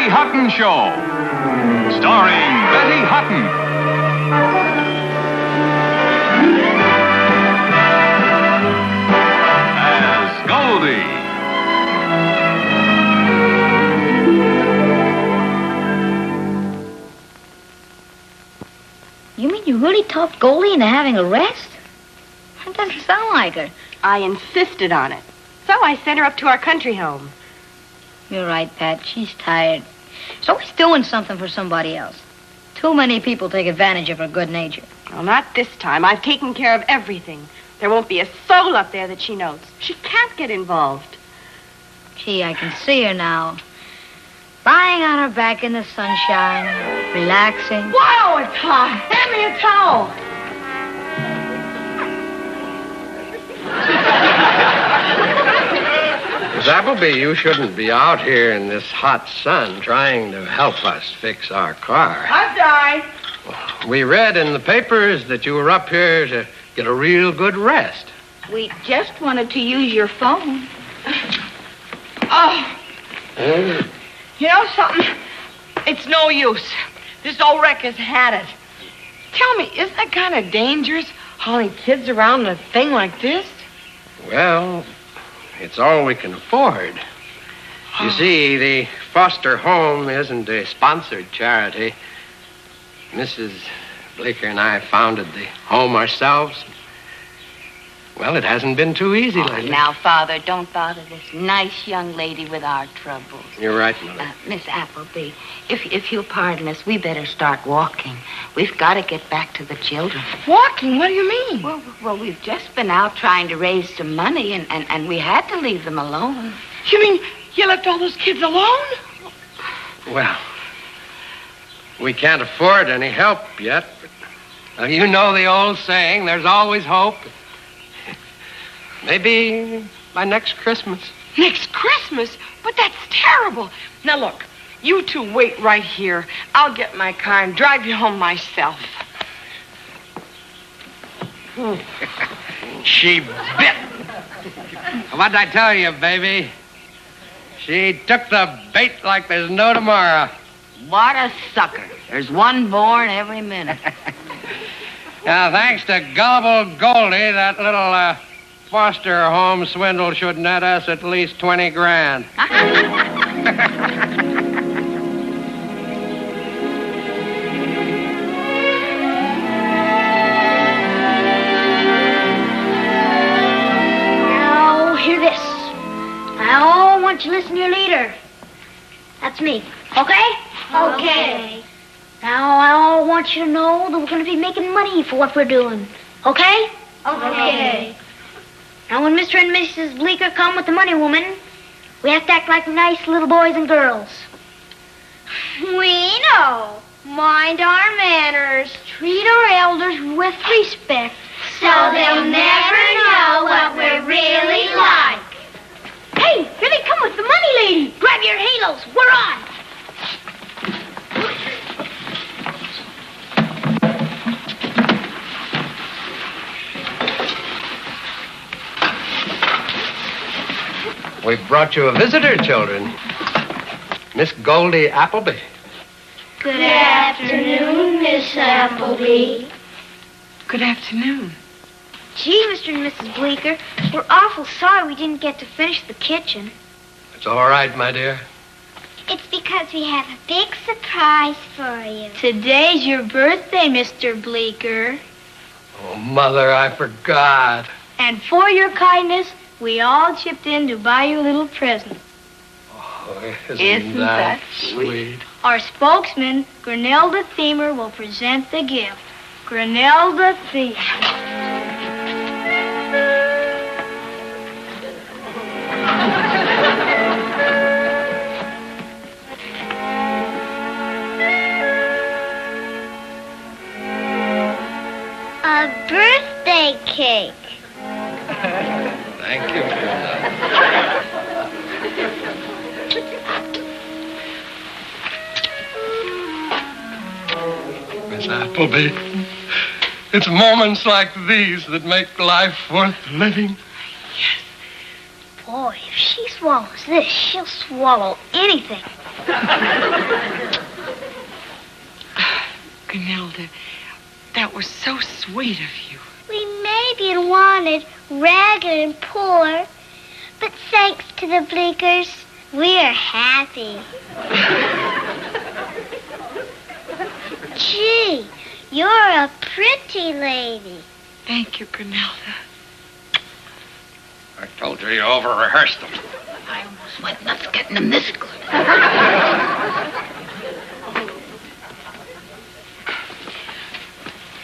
Betty Hutton Show. Starring Betty Hutton. As Goldie. You mean you really talked Goldie into having a rest? That doesn't sound like her. I insisted on it. So I sent her up to our country home. You're right, Pat. She's tired. She's always doing something for somebody else. Too many people take advantage of her good nature. Well, not this time. I've taken care of everything. There won't be a soul up there that she knows. She can't get involved. Gee, I can see her now. Lying on her back in the sunshine, relaxing. Wow, it's hot. Hand me a towel. Miss Appleby, you shouldn't be out here in this hot sun trying to help us fix our car. I'm sorry. We read in the papers that you were up here to get a real good rest. We just wanted to use your phone. Oh. You know something? It's no use. This old wreck has had it. Tell me, isn't that kind of dangerous, hauling kids around in a thing like this? Well, it's all we can afford. You see, the foster home isn't a sponsored charity. Mrs. Bleeker and I founded the home ourselves. Well, it hasn't been too easy lately. Now, Father, don't bother this nice young lady with our troubles. You're right, Mother. Miss Appleby, if you'll pardon us, we better start walking. We've got to get back to the children. Walking? What do you mean? Well, we've just been out trying to raise some money, and we had to leave them alone. You mean you left all those kids alone? Well, we can't afford any help yet, but you know the old saying, there's always hope. Maybe by next Christmas. Next Christmas? But that's terrible. Now, look, you two wait right here. I'll get my car and drive you home myself. She bit. What'd I tell you, baby? She took the bait like there's no tomorrow. What a sucker. There's one born every minute. Now, thanks to gullible Goldie, that little foster home swindle should net us at least 20 grand. Now, hear this. I want you to listen to your leader. That's me. Okay? Okay. Now, I want you to know that we're going to be making money for what we're doing. Okay? Okay. Now, when Mr. and Mrs. Bleeker come with the money woman, we have to act like nice little boys and girls. We know. Mind our manners. Treat our elders with respect. So they'll never know what we're really like. Hey, here they come with the money lady. Grab your halos. We're on. We've brought you a visitor, children. Miss Goldie Appleby. Good afternoon, Miss Appleby. Good afternoon. Gee, Mr. and Mrs. Bleeker, we're awful sorry we didn't get to finish the kitchen. It's all right, my dear. It's because we have a big surprise for you. Today's your birthday, Mr. Bleeker. Oh, Mother, I forgot. And for your kindness, we all chipped in to buy you a little present. Oh, isn't that sweet? Our spokesman, Granelda Themer, will present the gift. Granelda Themer. A birthday cake. Thank you. Miss Appleby, it's moments like these that make life worth living. Boy, if she swallows this, she'll swallow anything. Granelda, that was so sweet of you. We maybe wanted ragged and poor, but thanks to the Bleakers, we're happy. Gee, you're a pretty lady. Thank you, Granelda. I told you over-rehearsed them. I almost went nuts getting them this good.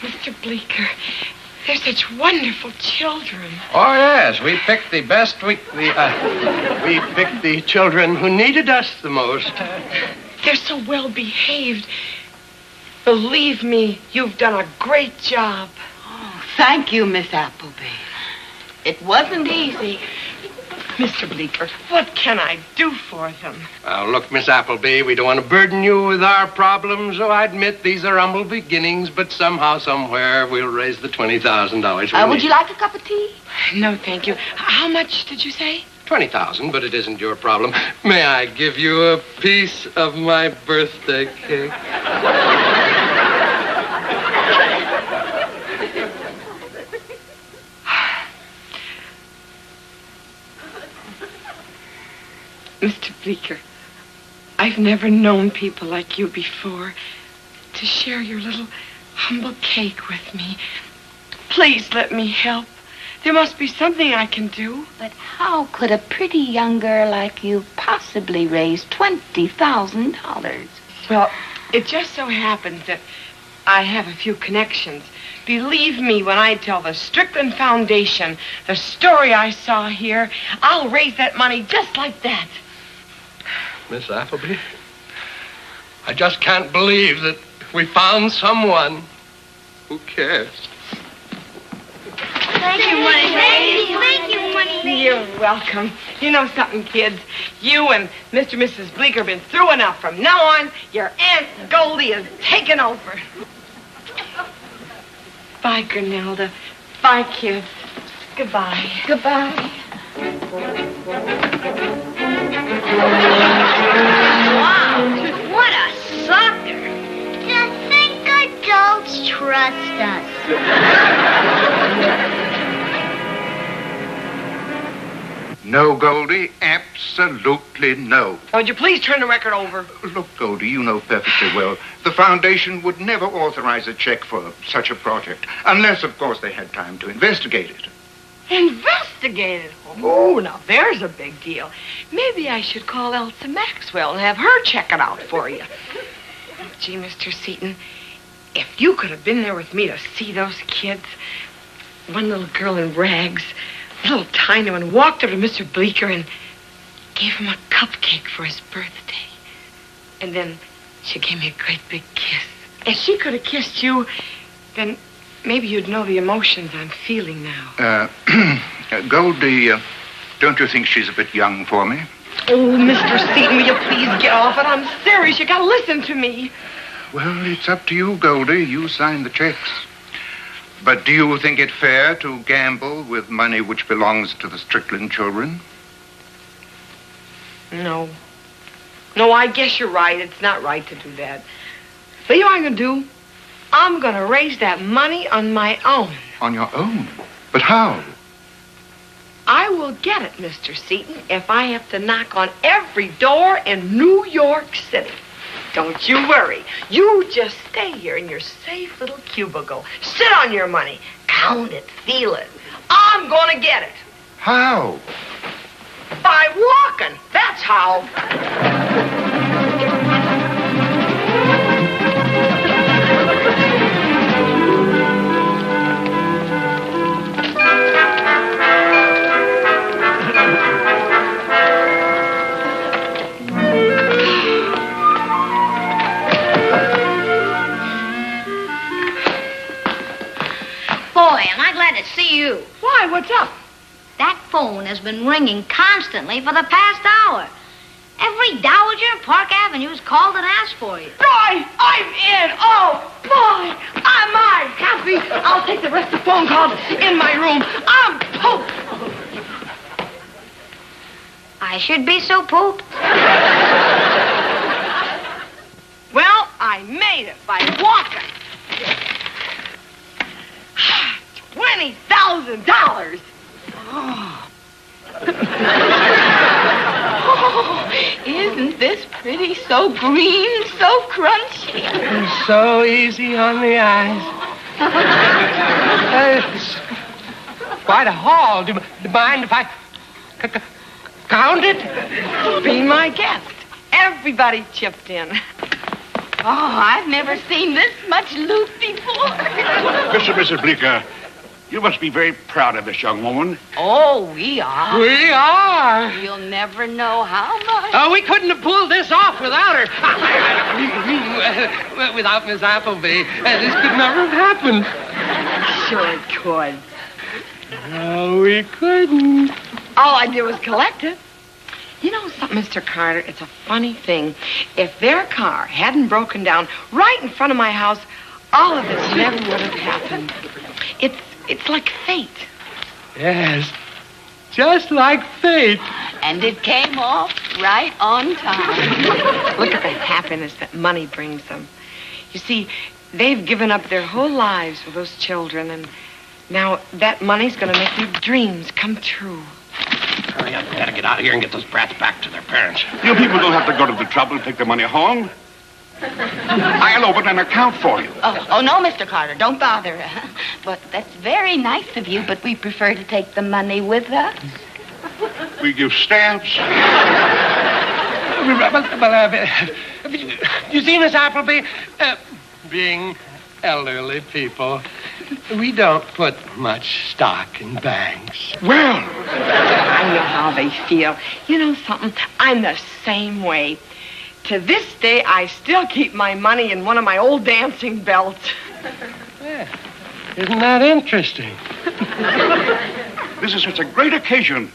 Mr. Bleeker, they're such wonderful children. Oh, yes, we picked the best. We picked the children who needed us the most. They're so well behaved. Believe me, you've done a great job. Oh, thank you, Miss Appleby. It wasn't easy. Mr. Bleeker, what can I do for them? Well, look, Miss Appleby, we don't want to burden you with our problems, so I admit these are humble beginnings, but somehow, somewhere, we'll raise the $20,000. Would you like a cup of tea? No, thank you. How much did you say? $20,000, but it isn't your problem. May I give you a piece of my birthday cake? Mr. Bleeker, I've never known people like you before to share your little humble cake with me. Please let me help. There must be something I can do. But how could a pretty young girl like you possibly raise $20,000? Well, it just so happens that I have a few connections. Believe me when I tell the Strickland Foundation the story I saw here, I'll raise that money just like that. Miss Appleby, I just can't believe that we found someone who cares. Thank you, Money Lady. Thank you, Money Lady. You're welcome. You know something, kids? You and Mr. and Mrs. Bleeker have been through enough. From now on, your Aunt Goldie is taking over. Bye, Granelda. Bye, kids. Goodbye. Goodbye. Wow, what a sucker. To think adults trust us. No, Goldie, absolutely no. Would you please turn the record over? Look, Goldie, you know perfectly well the foundation would never authorize a check for such a project, unless, of course, they had time to investigate it. Investigate it? Oh, now there's a big deal. Maybe I should call Elsa Maxwell and have her check it out for you. Gee, Mr. Seaton, if you could have been there with me to see those kids, one little girl in rags, a little tiny one, walked up to Mr. Bleeker and gave him a cupcake for his birthday. And then she gave me a great big kiss. If she could have kissed you, then maybe you'd know the emotions I'm feeling now. Goldie, don't you think she's a bit young for me? Oh, Mr. Seaton, will you please get off it? I'm serious. You gotta listen to me. Well, it's up to you, Goldie. You signed the checks. But do you think it fair to gamble with money which belongs to the Strickland children? No. No, I guess you're right. It's not right to do that. But you know what I'm gonna do? I'm gonna raise that money on my own. On your own? But how? I will get it, Mr. Seaton, if I have to knock on every door in New York City. Don't you worry. You just stay here in your safe little cubicle. Sit on your money. Count it. Feel it. I'm gonna get it. How? By walking. That's how. Boy, am I glad to see you. Why? What's up? That phone has been ringing constantly for the past hour. Every dowager in Park Avenue has called and asked for you. Boy, I'm in. Oh, boy, am I happy. I'll take the rest of the phone calls in my room. I'm pooped. I should be so pooped. $1,000. Oh, isn't this pretty? So green, so crunchy. So easy on the eyes. It's quite a haul. Do you mind if I count it? Be my guest. Everybody chipped in. Oh, I've never seen this much loot before. Mr. and Mrs. Bleeker, you must be very proud of this young woman. Oh, we are. We are. You'll never know how much. Oh, we couldn't have pulled this off without her. Without Miss Appleby, this could never have happened. Sure it could. No, we couldn't. All I did was collect it. You know something, Mr. Carter? It's a funny thing. If their car hadn't broken down right in front of my house, all of this never would have happened. It's like fate. Yes, just like fate. And it came off right on time. Look at the happiness that money brings them. You see, they've given up their whole lives for those children, and now that money's going to make their dreams come true. Hurry up, we gotta get out of here and get those brats back to their parents. You people don't have to go to the trouble to take the money home. I'll open an account for you. Oh, no, Mr. Carter, don't bother. But that's very nice of you, but we prefer to take the money with us. We give stamps. You see, Miss Appleby, being elderly people, we don't put much stock in banks. Well, I know how they feel. You know something? I'm the same way. To this day, I still keep my money in one of my old dancing belts. Yeah. Isn't that interesting? this is such a great occasion.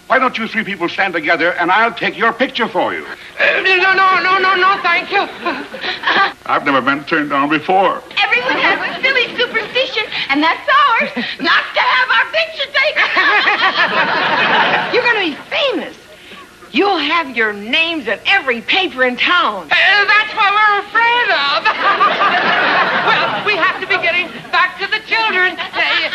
Why don't you three people stand together and I'll take your picture for you? No, thank you. I've never been turned down before. Everyone has a silly superstition, and that's ours, not to have our picture taken. You're going to be famous. You'll have your names in every paper in town. That's what we're afraid of. Well, we have to be getting back to the children. Bye.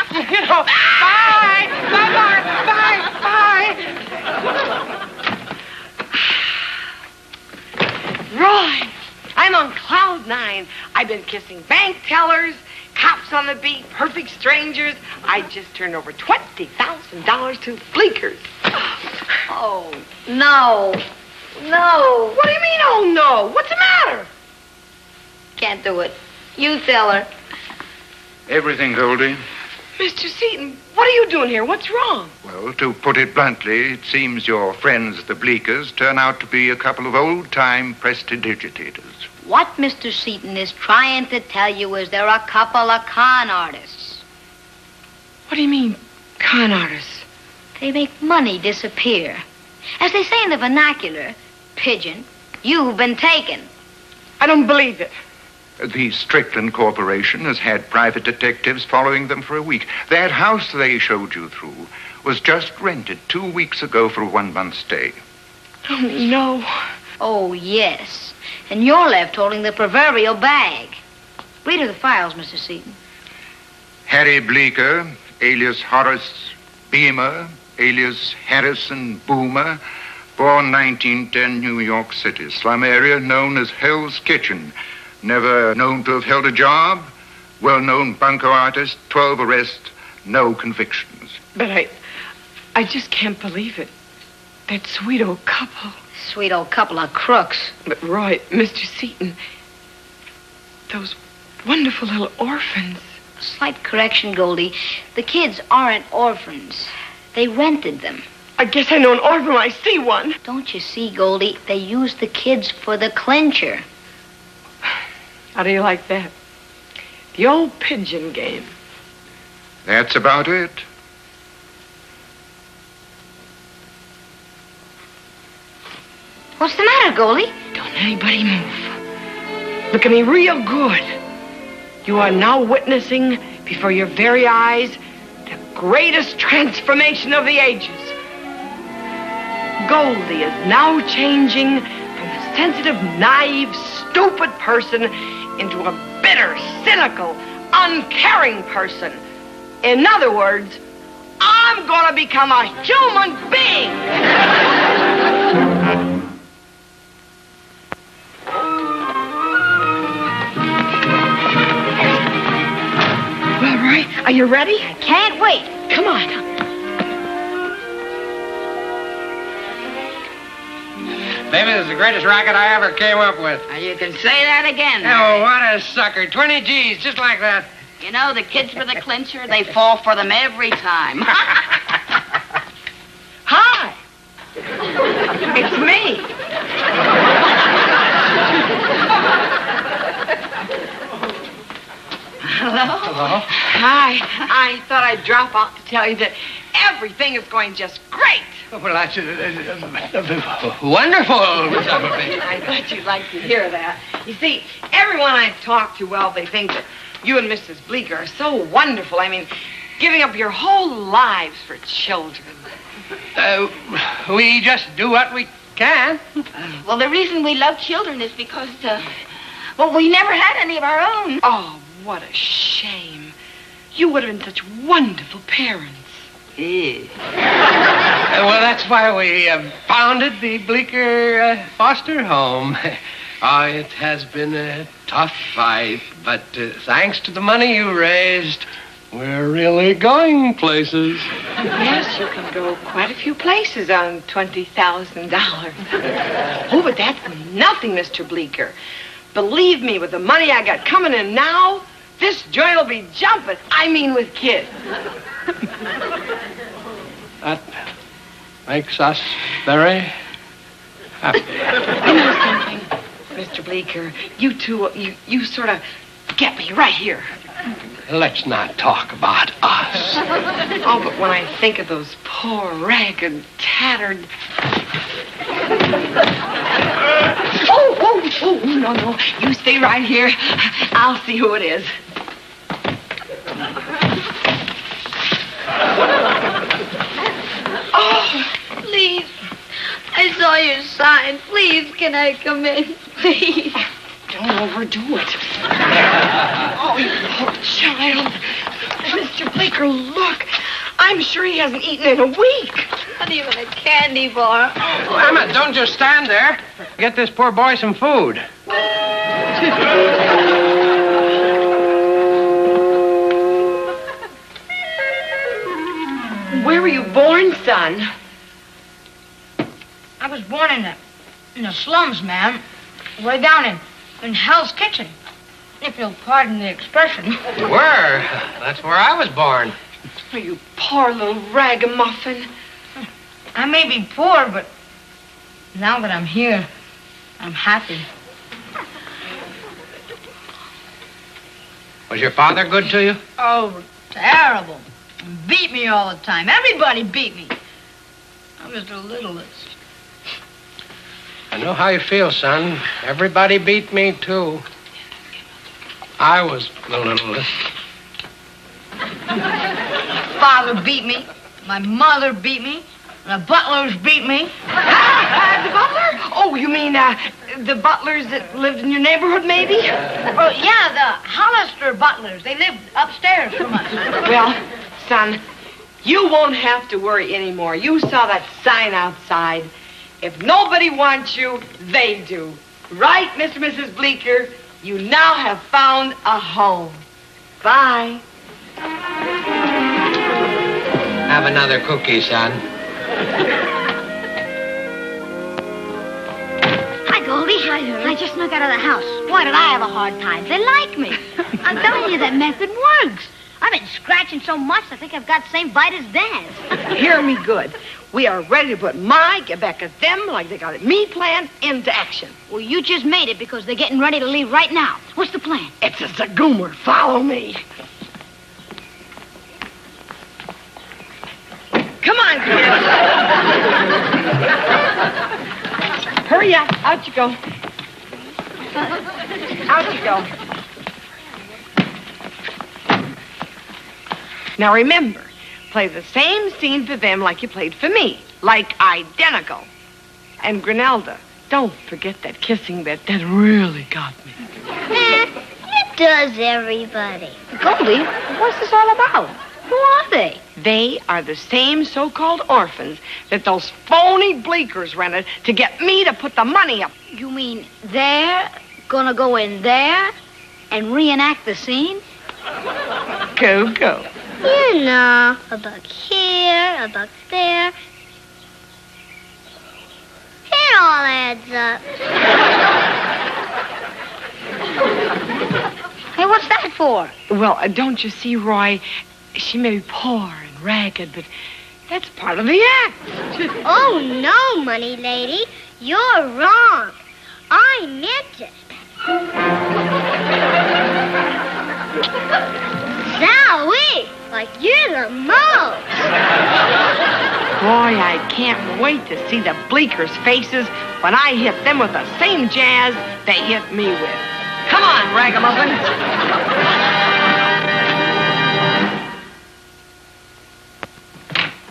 Roy, I'm on cloud 9. I've been kissing bank tellers, cops on the beat, perfect strangers. I just turned over $20,000 to Bleekers. Oh, no. No. What do you mean, oh, no? What's the matter? Can't do it. You tell her. Everything, Goldie. Mr. Seaton, what are you doing here? What's wrong? Well, to put it bluntly, it seems your friends, the Bleekers, turn out to be a couple of old-time prestidigitators. What Mr. Seaton is trying to tell you is they're a couple of con artists. What do you mean, con artists? They make money disappear. As they say in the vernacular, pigeon, you've been taken. I don't believe it. The Strickland Corporation has had private detectives following them for a week. That house they showed you through was just rented 2 weeks ago for a 1-month stay. Oh, no. Oh, yes. And you're left holding the proverbial bag. Read her the files, Mr. Seaton. Harry Bleeker, alias Horace Beamer, alias Harrison Boomer, born 1910, New York City, slum area known as Hell's Kitchen. Never known to have held a job, well-known bunco artist, 12 arrests, no convictions. But I just can't believe it. That sweet old couple. Sweet old couple of crooks. But Roy, Mr. Seaton, those wonderful little orphans. Slight correction, Goldie. The kids aren't orphans. They rented them. I guess I know an orphan when I see one. Don't you see, Goldie? They used the kids for the clincher. How do you like that? The old pigeon game. That's about it. What's the matter, Goldie? Don't anybody move. Look at me real good. You are now witnessing before your very eyes the greatest transformation of the ages. Goldie is now changing from a sensitive, naive, stupid person into a bitter, cynical, uncaring person. In other words, I'm going to become a human being. All right, are you ready? Can't wait. Come on. Baby, this is the greatest racket I ever came up with. You can say that again. Oh, what a sucker. 20 G's, just like that. You know, the kids with the clincher, they fall for them every time. Hi. It's me. Hello? Hello? Hi. I thought I'd drop out to tell you that everything is going just great. Well, that's wonderful, Miss Appleby. I thought you'd like to hear that. You see, everyone I talk to, well, they think that you and Mrs. Bleeker are so wonderful. I mean, giving up your whole lives for children. We just do what we can. Well, the reason we love children is because, we never had any of our own. Oh, what a shame. You would have been such wonderful parents. Well, that's why we founded the Bleeker Foster Home. It has been a tough fight, but thanks to the money you raised, we're really going places. Yes, you can go quite a few places on $20,000. Oh, but that's nothing, Mr. Bleeker. Believe me, with the money I got coming in now, this joint will be jumping. I mean, with kids. That makes us very happy. You know something, Mr. Bleeker? You two, you sort of get me right here. Let's not talk about us. Oh, but when I think of those poor, ragged, tattered... Oh, no. You stay right here. I'll see who it is. Oh, please. I saw your sign. Please, can I come in? Please. Don't overdo it. Oh, you poor child. Mr. Bleeker, look. I'm sure he hasn't eaten in a week. Not even a candy bar. Oh, Emma, don't just stand there. Get this poor boy some food. Where were you born, son? I was born in the slums, ma'am. Way down in Hell's Kitchen. If you'll pardon the expression. You were. That's where I was born. Oh, you poor little ragamuffin. I may be poor, but now that I'm here, I'm happy. Was your father good to you? Oh, terrible. Beat me all the time. Everybody beat me. I was the littlest. I know how you feel, son. Everybody beat me, too. I was the littlest. Father beat me. My mother beat me. The butlers beat me. The butler? Oh, you mean the butlers that lived in your neighborhood, maybe? Oh, yeah, the Hollister butlers. They lived upstairs from us. Well, son, you won't have to worry anymore. You saw that sign outside. If nobody wants you, they do. Right, Mr. and Mrs. Bleeker? You now have found a home. Bye. Have another cookie, son. Hi, Goldie. Hi, I just snuck out of the house. Boy, did I have a hard time. They like me. I'm telling you, that method works. I've been scratching so much, I think I've got the same bite as Dad's. Hear me good. We are ready to put my get back at them like they got it me plan into action. Well, you just made it because they're getting ready to leave right now. What's the plan? It's a zagoomer. Follow me. Come on, kids. Hurry up. Out you go. Out you go. Now remember, play the same scene for them like you played for me. Like identical. And Grinelda, don't forget that kissing bit. That really got me. It does everybody. Goldie, what's this all about? Who are they? They are the same so-called orphans that those phony Bleekers rented to get me to put the money up. You mean they're gonna go in there and reenact the scene? Go. You know, a buck here, a buck there. It all adds up. Hey, what's that for? Well, don't you see, Roy? She may be poor and ragged, but that's part of the act. Oh, no, money lady. You're wrong. I meant it. Zowie! Like you're the most. Boy, I can't wait to see the Bleekers' faces when I hit them with the same jazz they hit me with. Come on, ragamuffin.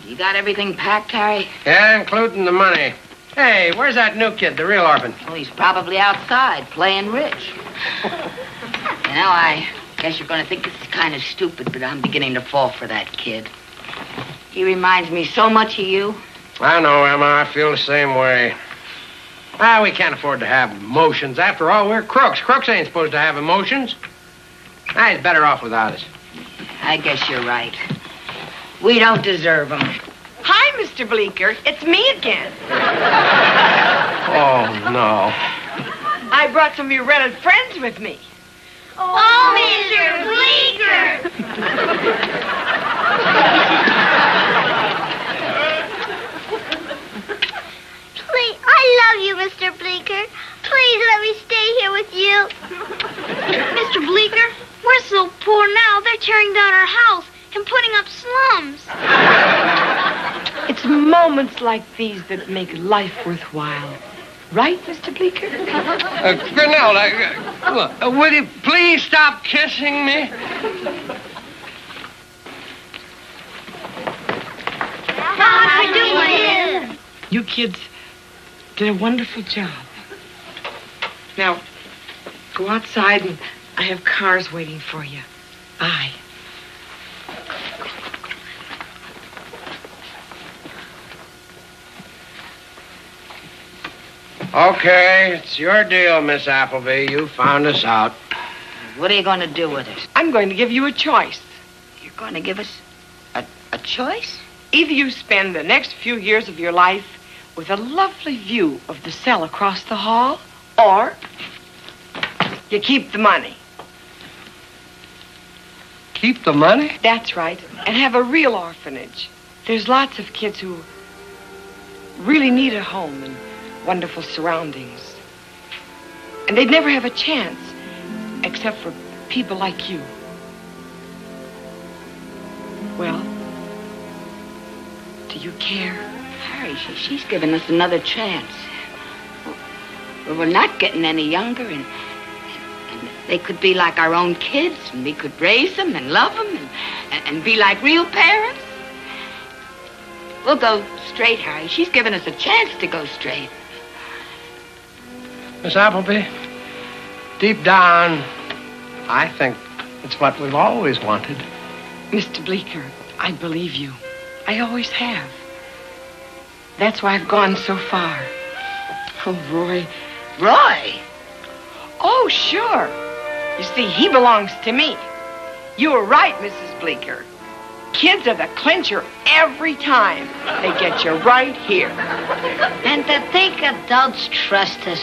You got everything packed, Harry? Yeah, including the money. Hey, where's that new kid, the real orphan? Well, he's probably outside playing rich. I guess you're going to think this is kind of stupid, but I'm beginning to fall for that kid. He reminds me so much of you. I know, Emma. I feel the same way. We can't afford to have emotions. After all, we're crooks. Crooks ain't supposed to have emotions. He's better off without us. I guess you're right. We don't deserve them. Hi, Mr. Bleeker. It's me again. Oh, no. I brought some of your rented friends with me. Oh, Mr. Bleeker! Please, I love you, Mr. Bleeker. Please let me stay here with you. Mr. Bleeker, we're so poor now, they're tearing down our house and putting up slums. It's moments like these that make life worthwhile. Right, Mr. Bleeker? Grinnell, will you please stop kissing me? How do you do? You kids did a wonderful job. Now, go outside and I have cars waiting for you. Bye. Okay, it's your deal, Miss Appleby. You found us out. What are you going to do with us? I'm going to give you a choice. You're going to give us a choice? Either you spend the next few years of your life with a lovely view of the cell across the hall, or you keep the money. Keep the money? That's right, and have a real orphanage. There's lots of kids who really need a home and wonderful surroundings. And they'd never have a chance except for people like you. Well, do you care? Harry, she's giving us another chance. We're not getting any younger, and they could be like our own kids, and we could raise them and love them and be like real parents. We'll go straight, Harry. She's giving us a chance to go straight. Miss Appleby, deep down, I think it's what we've always wanted. Mr. Bleeker, I believe you. I always have. That's why I've gone so far. Oh, Roy. Roy? Oh, sure. You see, he belongs to me. You were right, Mrs. Bleeker. Kids are the clincher every time. They get you right here. And to think adults trust us.